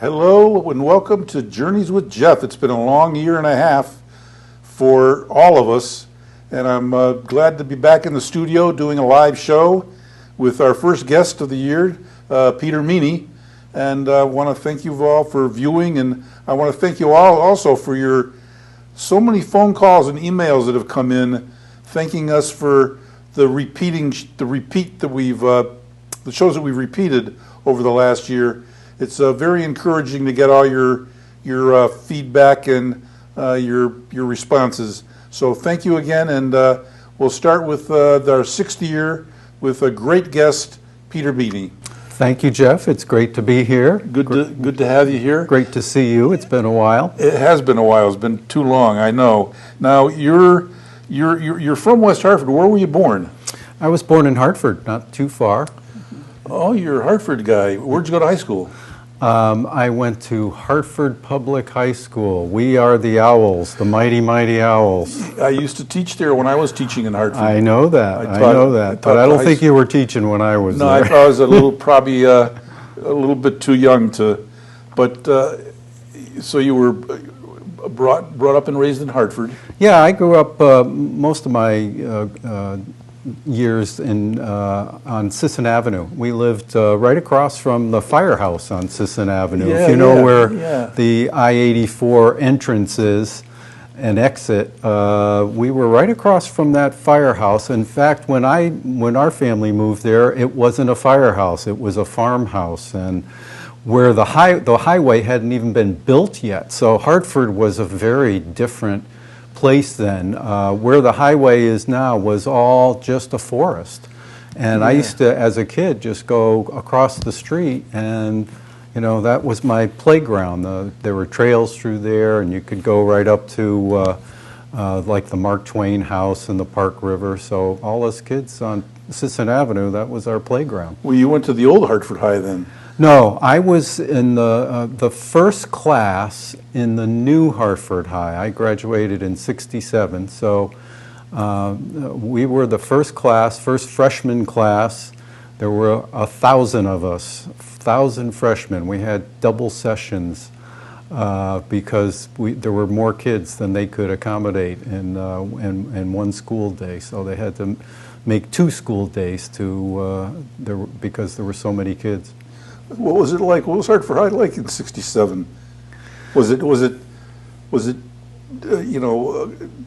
Hello and welcome to Journeys with Jeff. It's been a long year and a half for all of us, and I'm glad to be back in the studio doing a live show with our first guest of the year, Peter Meny. And I want to thank you all for viewing, and I want to thank you all also for your so many phone calls and emails that have come in thanking us for the shows that we've repeated over the last year. It's very encouraging to get all your feedback and your responses. So thank you again, and we'll start with our sixth year with a great guest, Peter Meny. Thank you, Jeff. It's great to be here. Good to have you here. Great to see you. It's been a while. It has been a while. It's been too long, I know. Now you're from West Hartford. Where were you born? I was born in Hartford, not too far. Oh, you're a Hartford guy. Where'd you go to high school? I went to Hartford Public High School. We are the Owls, the mighty, mighty Owls. I used to teach there when I was teaching in Hartford. I know that. But I don't think you were teaching when I was there. No, I thought I was probably a little bit too young to. But so you were brought up and raised in Hartford. Yeah, I grew up most of my years on Sisson Avenue. We lived right across from the firehouse on Sisson Avenue. Yeah, if you know where the I-84 entrance is and exit, we were right across from that firehouse. In fact, when our family moved there, it wasn't a firehouse, it was a farmhouse, and where the highway hadn't even been built yet. So Hartford was a very different place then. Where the highway is now was all just a forest. And I used to, as a kid, just go across the street, and that was my playground. There were trails through there, and you could go right up to like the Mark Twain house and the Park River. So all us kids on Sisson Avenue, that was our playground. Well, you went to the old Hartford High then? No, I was in the first class in the new Hartford High. I graduated in '67, so we were the first freshman class. There were 1,000 of us, 1,000 freshmen. We had double sessions because there were more kids than they could accommodate in one school day. So they had to make 2 school days because there were so many kids. What was it like? What was Hartford High like in '67? Was it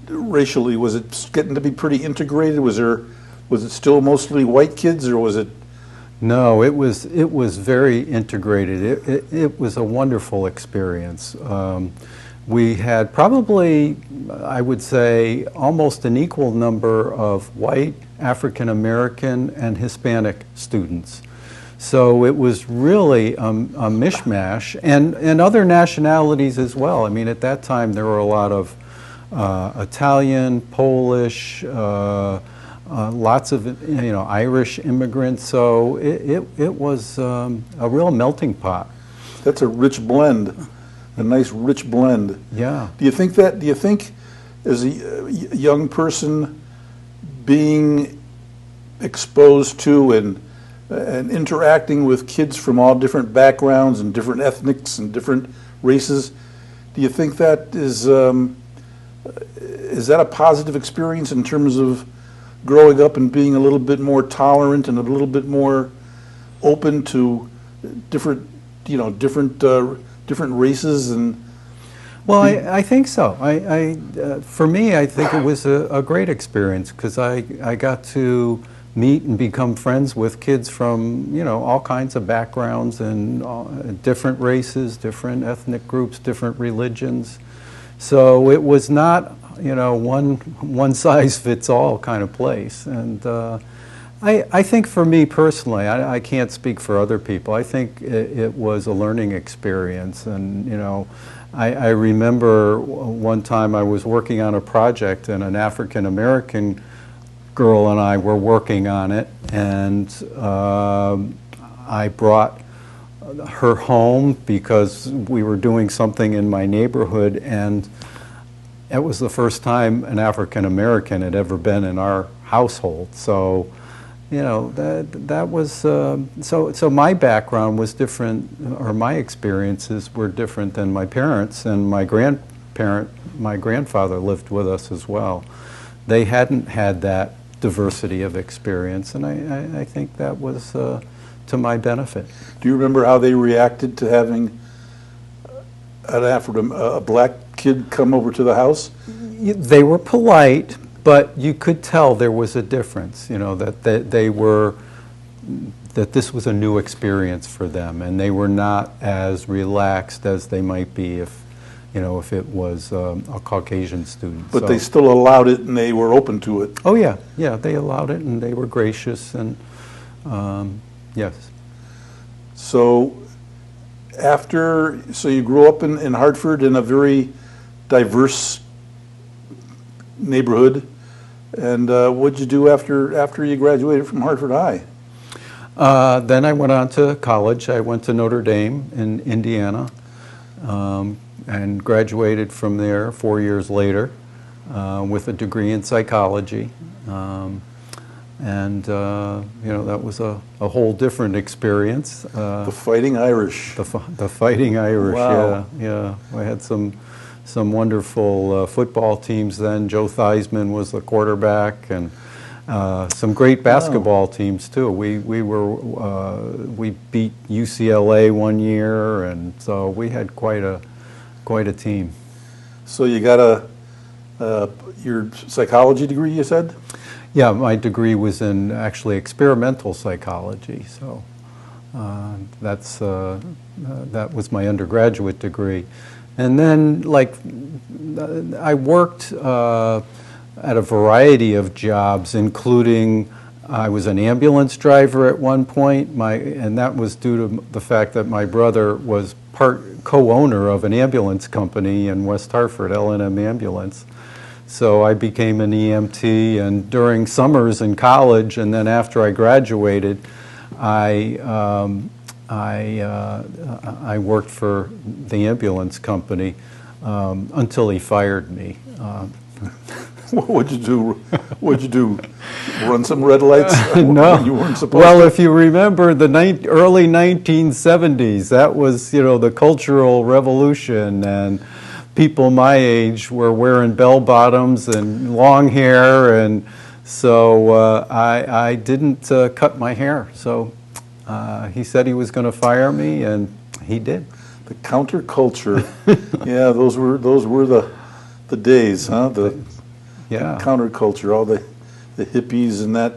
racially? Was it getting to be pretty integrated? Was it still mostly white kids, or was it? No, it was very integrated. It was a wonderful experience. We had probably, I would say, almost an equal number of white, African American, and Hispanic students. So it was really a mishmash, and other nationalities as well. I mean, at that time there were a lot of Italian, Polish, lots of Irish immigrants. So it was a real melting pot. That's a rich blend, a nice rich blend. Yeah. Do you think as a young person being exposed to and interacting with kids from all different backgrounds and different ethnics and different races, do you think that is that a positive experience in terms of growing up and being a little bit more tolerant and a little bit more open to different races? And well, I think so. For me, I think it was a great experience because I got to meet and become friends with kids from all kinds of backgrounds and different races, different ethnic groups, different religions. So it was not one size fits all kind of place. And I think for me personally, I can't speak for other people. I think it was a learning experience. And I remember one time I was working on a project, and an African American girl and I were working on it, and I brought her home because we were doing something in my neighborhood, and it was the first time an African American had ever been in our household. So that was so my background was different, or my experiences were different than my parents, and my grandfather lived with us as well. They hadn't had that diversity of experience, and I think that was to my benefit. Do you remember how they reacted to having a black kid come over to the house? They were polite, but you could tell there was a difference, that that this was a new experience for them, and they were not as relaxed as they might be if it was a Caucasian student. But they still allowed it, and they were open to it. Oh yeah, they allowed it, and they were gracious, and yes. So you grew up in Hartford in a very diverse neighborhood, and what'd you do after you graduated from Hartford High? Then I went on to college. I went to Notre Dame in Indiana, and graduated from there 4 years later with a degree in psychology. That was a whole different experience. The Fighting Irish. The Fighting Irish, wow. yeah. I had some wonderful football teams then. Joe Theismann was the quarterback, and some great basketball teams too. We beat UCLA one year, and so we had quite a team. So you got your psychology degree, you said? Yeah, my degree was in actually experimental psychology. So that was my undergraduate degree. And then, I worked at a variety of jobs, including I was an ambulance driver at one point, and that was due to the fact that my brother was co-owner of an ambulance company in West Hartford, L&M Ambulance. So I became an EMT, and during summers in college, and then after I graduated, I worked for the ambulance company until he fired me. What'd you do? Run some red lights? No. You weren't supposed well, to? if you remember the early 1970s, that was, the Cultural Revolution, and people my age were wearing bell bottoms and long hair, and so I didn't cut my hair. So he said he was going to fire me, and he did. The counterculture. Yeah, those were the days, huh? The counterculture, all the hippies, and that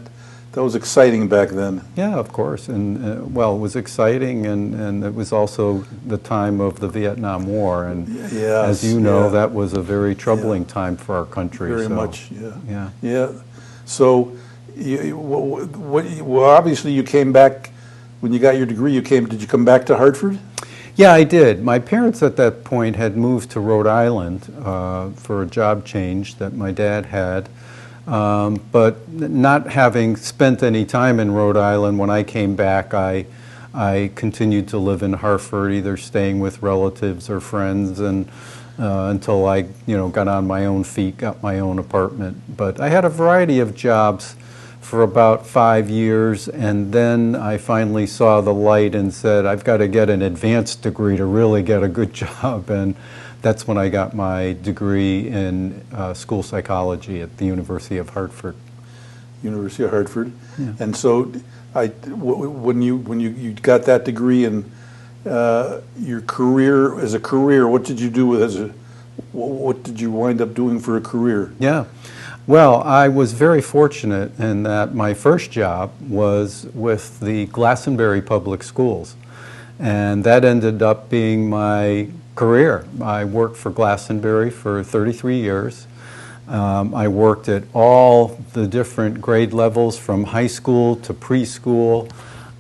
was exciting back then. Yeah, of course, and it was exciting, and it was also the time of the Vietnam War, and as you know, that was a very troubling time for our country. Very so, much, yeah. So, obviously you came back when you got your degree. Did you come back to Hartford? Yeah, I did. My parents at that point had moved to Rhode Island for a job change that my dad had. But not having spent any time in Rhode Island, when I came back, I continued to live in Hartford, either staying with relatives or friends, and until I, got on my own feet, got my own apartment. But I had a variety of jobs for about 5 years, and then I finally saw the light and said, I've got to get an advanced degree to really get a good job, and that's when I got my degree in school psychology at the University of Hartford. University of Hartford. Yeah. And so when you got that degree and your career, what did you do what did you wind up doing for a career? Yeah. Well, I was very fortunate in that my first job was with the Glastonbury Public Schools, and that ended up being my career. I worked for Glastonbury for 33 years. I worked at all the different grade levels from high school to preschool,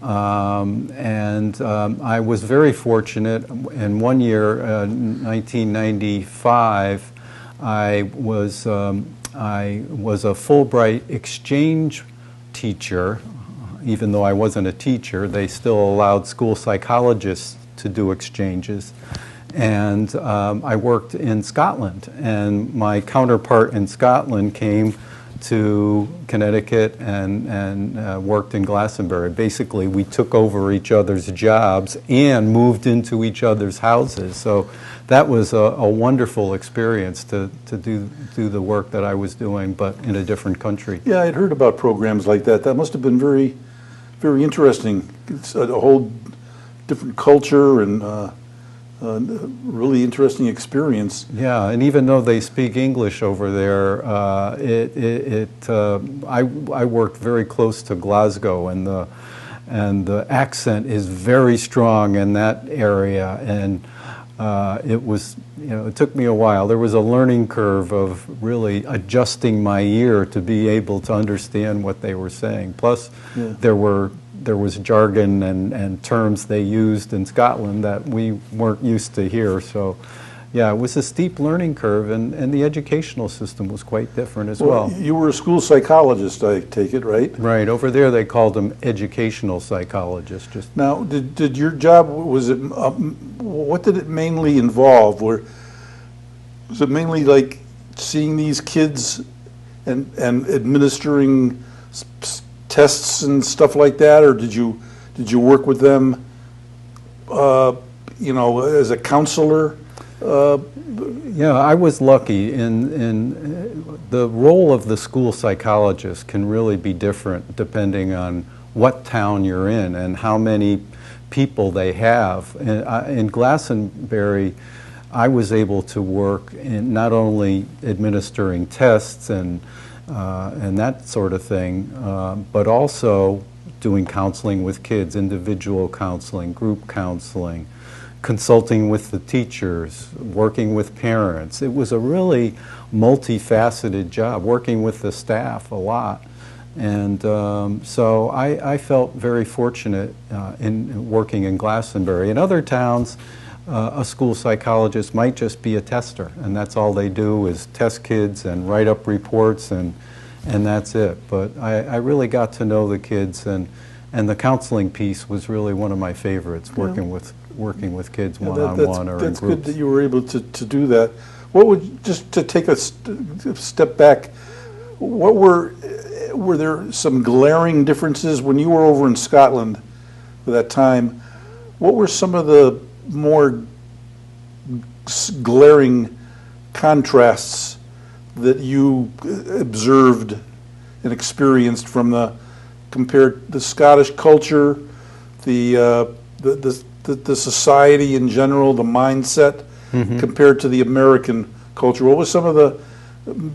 and I was very fortunate. In one year, 1995, I was a Fulbright Exchange teacher. Even though I wasn't a teacher, they still allowed school psychologists to do exchanges. And I worked in Scotland, and my counterpart in Scotland came to Connecticut and worked in Glastonbury. Basically, we took over each other's jobs and moved into each other's houses. So that was a wonderful experience to do the work that I was doing, but in a different country. Yeah, I'd heard about programs like that. That must have been very, very interesting. It's a whole different culture and really interesting experience. Yeah, and even though they speak English over there, I worked very close to Glasgow, and the accent is very strong in that area, and it was, it took me a while. There was a learning curve of really adjusting my ear to be able to understand what they were saying. Plus, there was jargon and terms they used in Scotland that we weren't used to here. So, yeah, it was a steep learning curve, and the educational system was quite different as well. You were a school psychologist, I take it, right? Right. Over there, they called them educational psychologists. Now, did your job, was it, what did it mainly involve? Was it mainly like seeing these kids and administering tests and stuff like that, or did you work with them, as a counselor? Yeah, I was lucky. In the role of the school psychologist can really be different depending on what town you're in and how many people they have. In Glastonbury, I was able to work in not only administering tests and that sort of thing, but also doing counseling with kids, individual counseling, group counseling, consulting with the teachers, working with parents. It was a really multifaceted job, working with the staff a lot. And so I felt very fortunate in working in Glastonbury. In other towns, a school psychologist might just be a tester, and that's all they do is test kids and write up reports, and that's it. But I really got to know the kids, and the counseling piece was really one of my favorites, working with kids one-on-one or in groups. That's good that you were able to do that. What would, just to take a step back, were there some glaring differences when you were over in Scotland at that time? What were some of the more glaring contrasts that you observed and experienced from compared the Scottish culture, the society in general, the mindset, compared to the American culture? What was some of the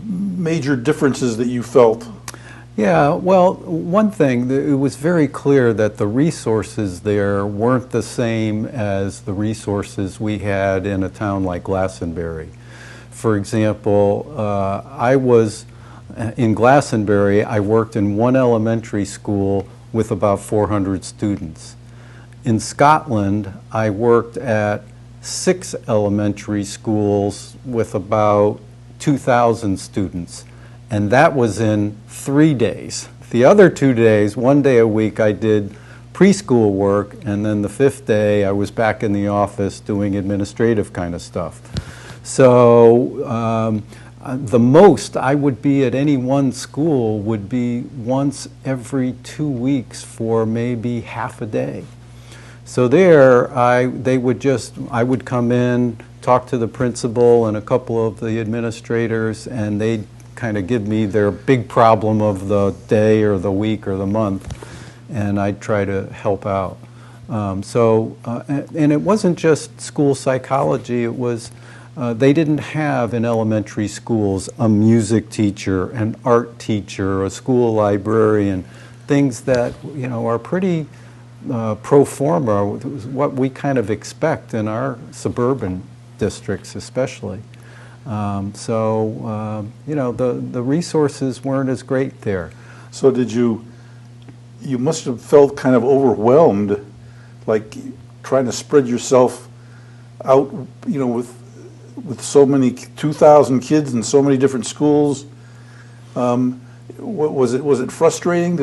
major differences that you felt? Yeah, well, one thing, it was very clear that the resources there weren't the same as the resources we had in a town like Glastonbury. For example, in Glastonbury, I worked in one elementary school with about 400 students. In Scotland, I worked at 6 elementary schools with about 2,000 students, and that was in 3 days. The other 2 days, one day a week, I did preschool work, and then the 5th day, I was back in the office doing administrative kind of stuff. So the most I would be at any one school would be once every 2 weeks for maybe half a day. So there, I would come in, talk to the principal and a couple of the administrators, and they'd kind of give me their big problem of the day or the week or the month, and I'd try to help out. And it wasn't just school psychology, it was they didn't have in elementary schools a music teacher, an art teacher, a school librarian, things that are pretty pro forma, what we kind of expect in our suburban districts especially. The resources weren't as great there. So you must have felt kind of overwhelmed, like trying to spread yourself out, with so many 2,000 kids in so many different schools. Was it frustrating?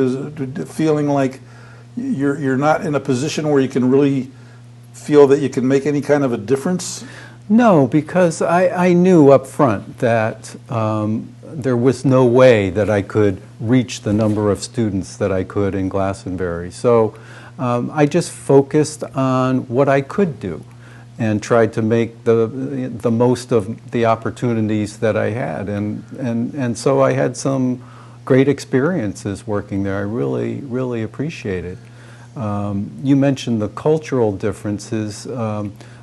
Feeling like you're not in a position where you can really feel that you can make any kind of a difference? No, because I knew up front that there was no way that I could reach the number of students that I could in Glastonbury. So I just focused on what I could do and tried to make the most of the opportunities that I had. And so I had some great experiences working there. I really, really appreciate it. You mentioned the cultural differences.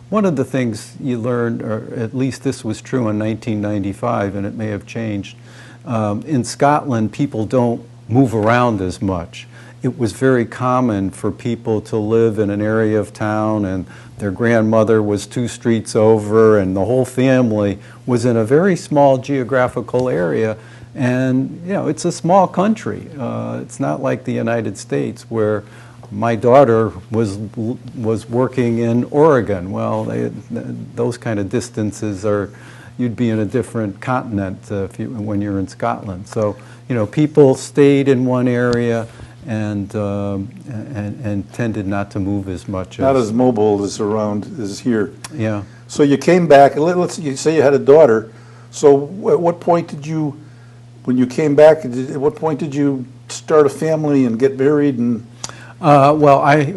One of the things you learned, or at least this was true in 1995, and it may have changed, in Scotland people don't move around as much. It was very common for people to live in an area of town and their grandmother was 2 streets over and the whole family was in a very small geographical area. And, you know, it's a small country. It's not like the United States where my daughter was working in Oregon. Well, those kind of distances are, you'd be in a different continent when you're in Scotland. So, you know, people stayed in one area and tended not to move as much. Not as mobile as around as here. Yeah. So you came back. You say you had a daughter. So at what point did you, when you came back, at what point did you start a family and get married and? Well, I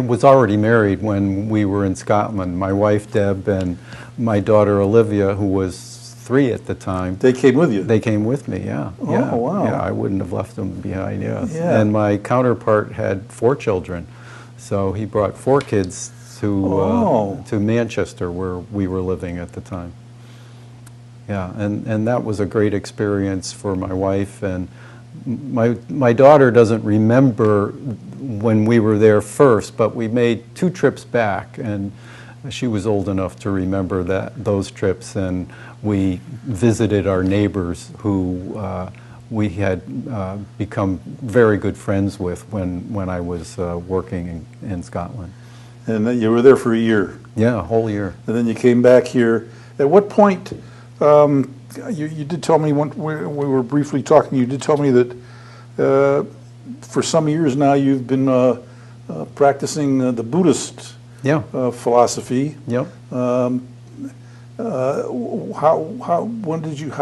was already married when we were in Scotland. My wife, Deb, and my daughter, Olivia, who was 3 at the time. They came with you? They came with me, yeah. Oh, yeah. wow. Yeah, I wouldn't have left them behind, yes. Yeah. And my counterpart had 4 children, so he brought 4 kids to Manchester, where we were living at the time. Yeah, and that was a great experience for my wife. And my daughter doesn't remember when we were there first, but we made 2 trips back, and she was old enough to remember those trips, and we visited our neighbors who we had become very good friends with when I was working in Scotland. And then you were there for a year? Yeah, a whole year. And then you came back here. At what point, you did tell me when we were briefly talking, you did tell me that for some years now you've been practicing the Buddhist philosophy. Yep. How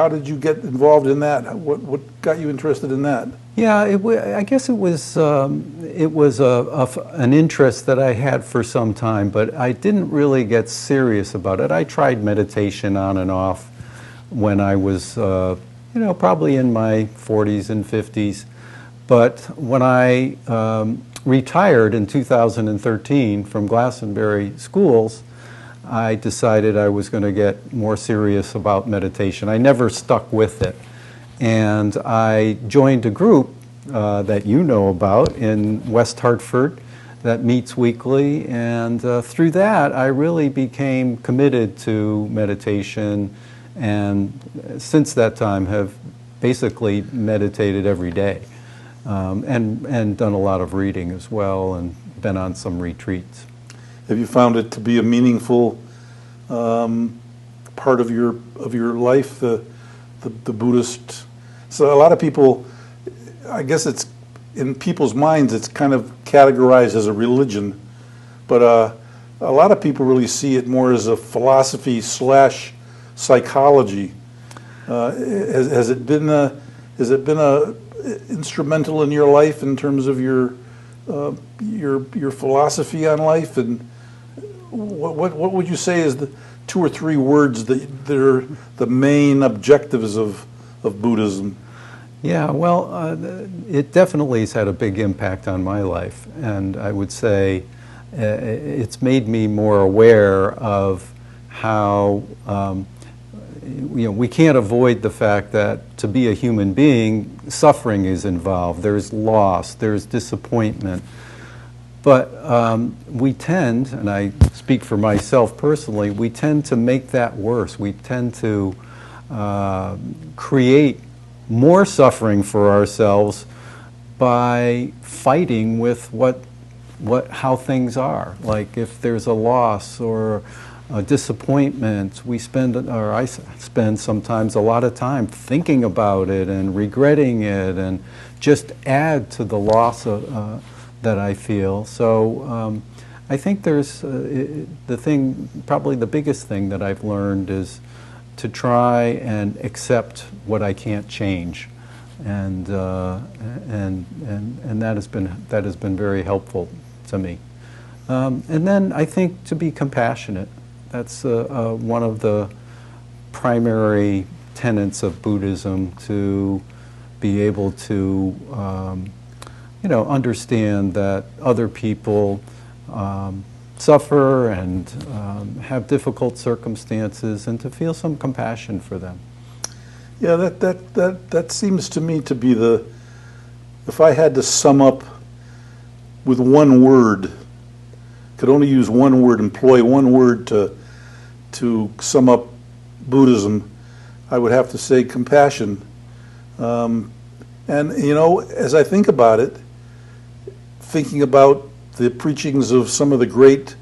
did you get involved in that? What got you interested in that? Yeah, I guess it was an interest that I had for some time, but I didn't really get serious about it. I tried meditation on and off when I was, probably in my 40s and 50s. But when I retired in 2013 from Glastonbury schools, I decided I was going to get more serious about meditation. I never stuck with it. And I joined a group that you know about in West Hartford that meets weekly. And through that, I really became committed to meditation. And since that time have basically meditated every day and done a lot of reading as well and been on some retreats. Have you found it to be a meaningful part of your life, the Buddhist? So a lot of people, I guess it's in people's minds, it's kind of categorized as a religion, but a lot of people really see it more as a philosophy / psychology. Has it been instrumental in your life in terms of your philosophy on life? And what would you say is the 2 or 3 words that are the main objectives of Buddhism? Yeah, well, it definitely has had a big impact on my life, and I would say it's made me more aware of how we can't avoid the fact that to be a human being, suffering is involved. There's loss, there's disappointment. But we tend, and I speak for myself personally, we tend to make that worse. We tend to create more suffering for ourselves by fighting with how things are. Like if there's a loss or a disappointment, I spend sometimes a lot of time thinking about it and regretting it, and just add to the loss that I feel. So I think there's probably the biggest thing that I've learned is to try and accept what I can't change, and that has been very helpful to me. And then I think to be compassionate. That's one of the primary tenets of Buddhism, to be able to understand that other people suffer and have difficult circumstances, and to feel some compassion for them. Yeah, that seems to me to be if I had to sum up with one word, could only use one word, employ one word to sum up Buddhism, I would have to say compassion. And as I think about it, thinking about the preachings of some of the great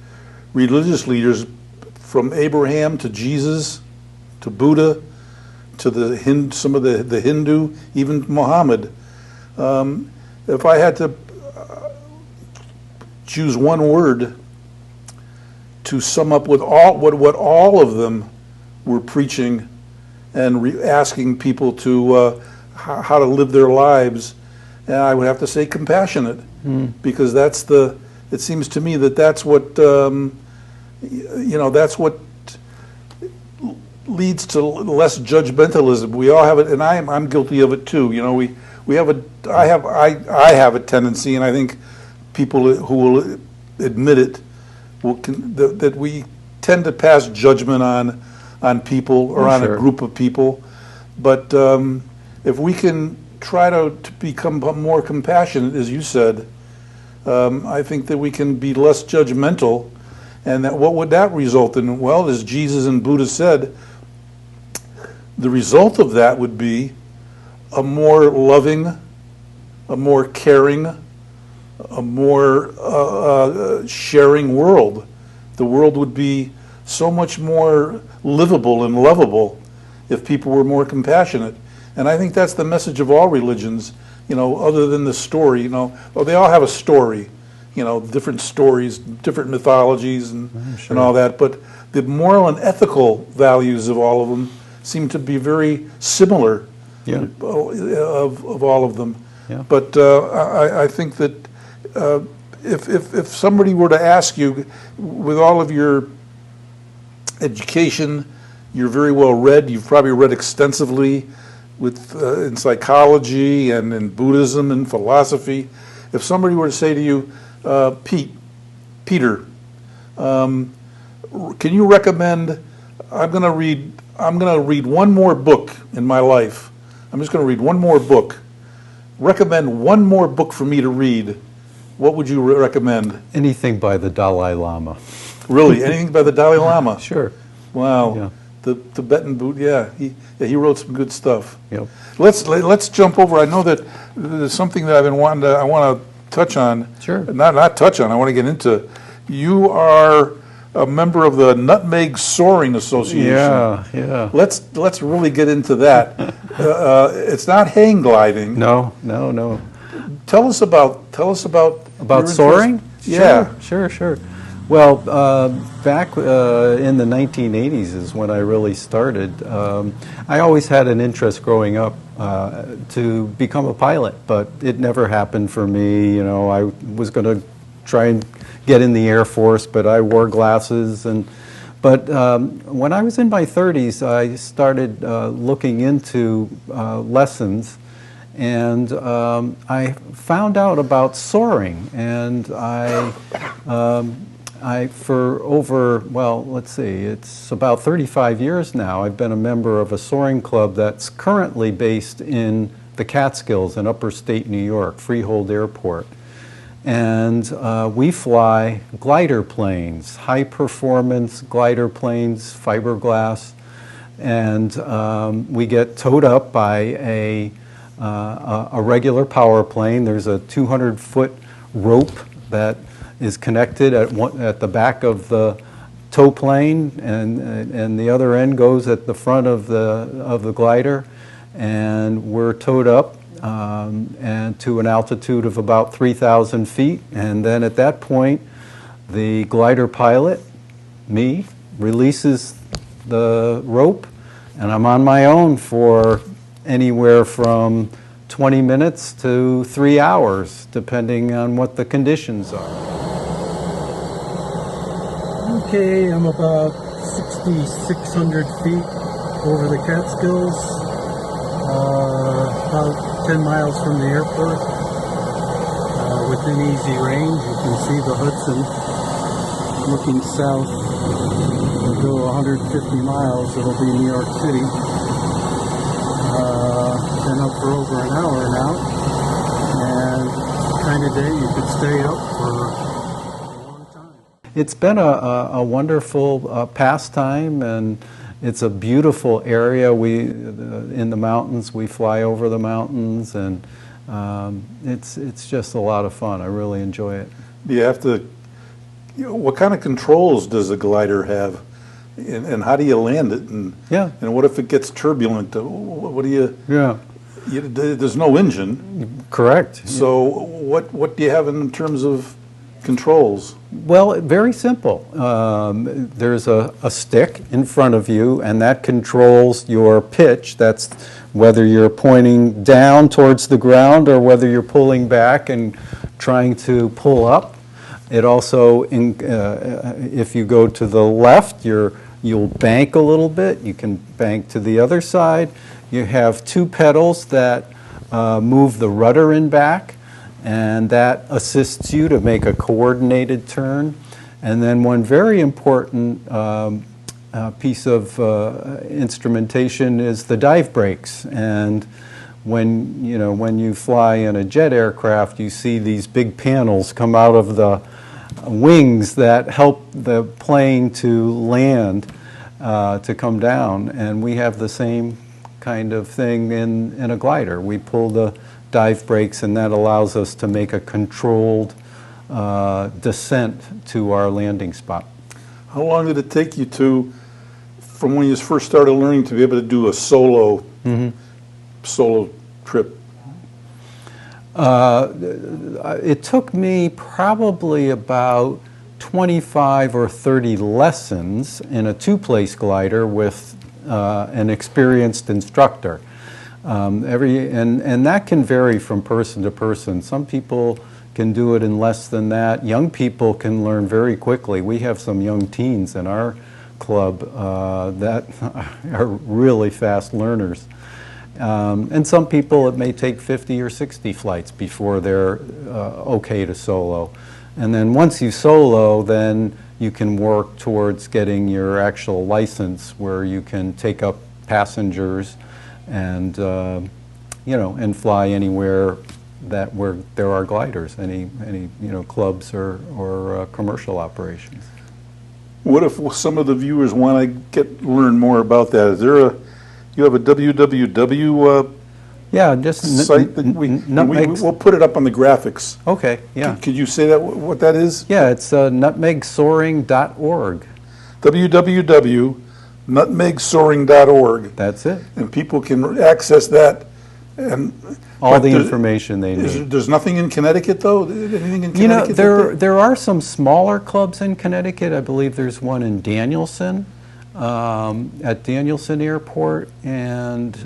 religious leaders, from Abraham to Jesus to Buddha to some of the Hindu, even Muhammad, if I had to choose one word to sum up with what all of them were preaching and asking people to how to live their lives, and I would have to say compassionate, because it seems to me that's what that's what leads to less judgmentalism. We all have it, and I'm guilty of it too. I have a tendency, and I think people who will admit it that we tend to pass judgment on people or on a group of people. But if we can try to become more compassionate, as you said, I think that we can be less judgmental. And that what would that result in? Well, as Jesus and Buddha said, the result of that would be a more loving, a more caring, a more sharing world. The world would be so much more livable and lovable if people were more compassionate. And I think that's the message of all religions, other than the story, they all have a story, different stories, different mythologies and all that, but the moral and ethical values of all of them seem to be very similar, of all of them. Yeah. But I think that if somebody were to ask you, with all of your education, you're very well read, you've probably read extensively in psychology and in Buddhism and philosophy. If somebody were to say to you, Peter, can you recommend? I'm going to read one more book in my life. I'm just going to read one more book. Recommend one more book for me to read. What would you recommend? Anything by the Dalai Lama. Really, anything by the Dalai Lama? Sure. Wow. Yeah. The Tibetan Buddha. He wrote some good stuff. Yep. Let's jump over. I know that there's something that I want to touch on. Sure. Not touch on. I want to get into. You are a member of the Nutmeg Soaring Association. Yeah. Let's really get into that. It's not hang gliding. No. Tell us about soaring. Yeah. Sure. Well, back in the 1980s is when I really started. I always had an interest growing up to become a pilot, but it never happened for me. I was going to try and get in the Air Force, but I wore glasses. But when I was in my 30s, I started looking into lessons, and I found out about soaring, and for over, it's about 35 years now, I've been a member of a soaring club that's currently based in the Catskills in upstate New York, Freehold Airport. And we fly glider planes, high-performance glider planes, fiberglass, and we get towed up by a regular power plane. There's a 200-foot rope that is connected at the back of the tow plane, and the other end goes at the front of the glider, and we're towed up and to an altitude of about 3,000 feet, and then at that point, the glider pilot, me, releases the rope, And I'm on my own for anywhere from 20 minutes to 3 hours, depending on what the conditions are. Okay, I'm about 6,600 feet over the Catskills, about 10 miles from the airport. Within easy range, you can see the Hudson. Looking south, we'll go 150 miles, it'll be New York City. Been up for over an hour now, and kind of day you could stay up for a long time. It's been a wonderful pastime, and it's a beautiful area. In the mountains, we fly over the mountains, and it's just a lot of fun. I really enjoy it. Do you have to, what kind of controls does a glider have, and how do you land it? And what if it gets turbulent? What do you? Yeah. There's no engine. Correct. So what do you have in terms of controls? Well, very simple. There's a stick in front of you, and that controls your pitch. That's whether you're pointing down towards the ground or whether you're pulling back and trying to pull up. It also, if you go to the left, you'll bank a little bit. You can bank to the other side. You have two pedals that move the rudder in back, and that assists you to make a coordinated turn. And then one very important piece of instrumentation is the dive brakes. And when you fly in a jet aircraft, you see these big panels come out of the wings that help the plane to land, to come down. And we have the same kind of thing in a glider. We pull the dive brakes, and that allows us to make a controlled descent to our landing spot. How long did it take you from when you first started learning, to be able to do a solo trip? It took me probably about 25 or 30 lessons in a two-place glider with an experienced instructor. And that can vary from person to person. Some people can do it in less than that. Young people can learn very quickly. We have some young teens in our club that are really fast learners. And some people, it may take 50 or 60 flights before they're okay to solo. And then once you solo, then you can work towards getting your actual license, where you can take up passengers and and fly anywhere where there are gliders, any clubs or commercial operations. What if some of the viewers want to learn more about that? Is there you have a www just site that we'll put it up on the graphics. Okay, yeah. Could you say that what that is? Yeah, it's nutmegsoaring.org. www.nutmegsoaring.org. That's it. And people can access that. And all the information they need. There's nothing in Connecticut, though? Anything in Connecticut? There are some smaller clubs in Connecticut. I believe there's one in Danielson, at Danielson Airport, and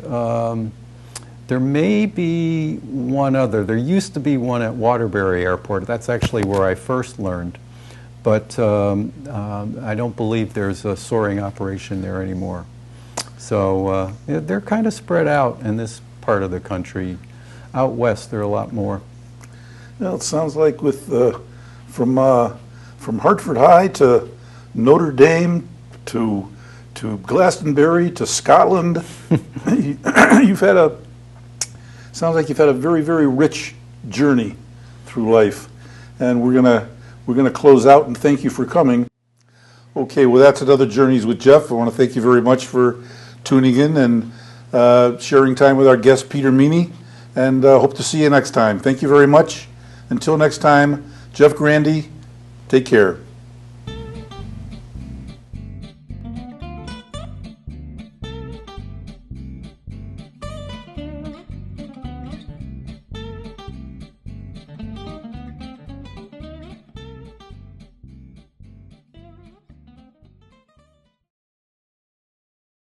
there may be one other. There used to be one at Waterbury Airport. That's actually where I first learned. But I don't believe there's a soaring operation there anymore. So they're kind of spread out in this part of the country. Out west, there are a lot more. Well, it sounds like from Hartford High to Notre Dame to Glastonbury to Scotland, sounds like you've had a very, very rich journey through life, and we're gonna close out and thank you for coming. Okay, well, that's another Journeys with Jeff. I want to thank you very much for tuning in and sharing time with our guest, Peter Meny, and hope to see you next time. Thank you very much. Until next time, Jeff Grande, take care.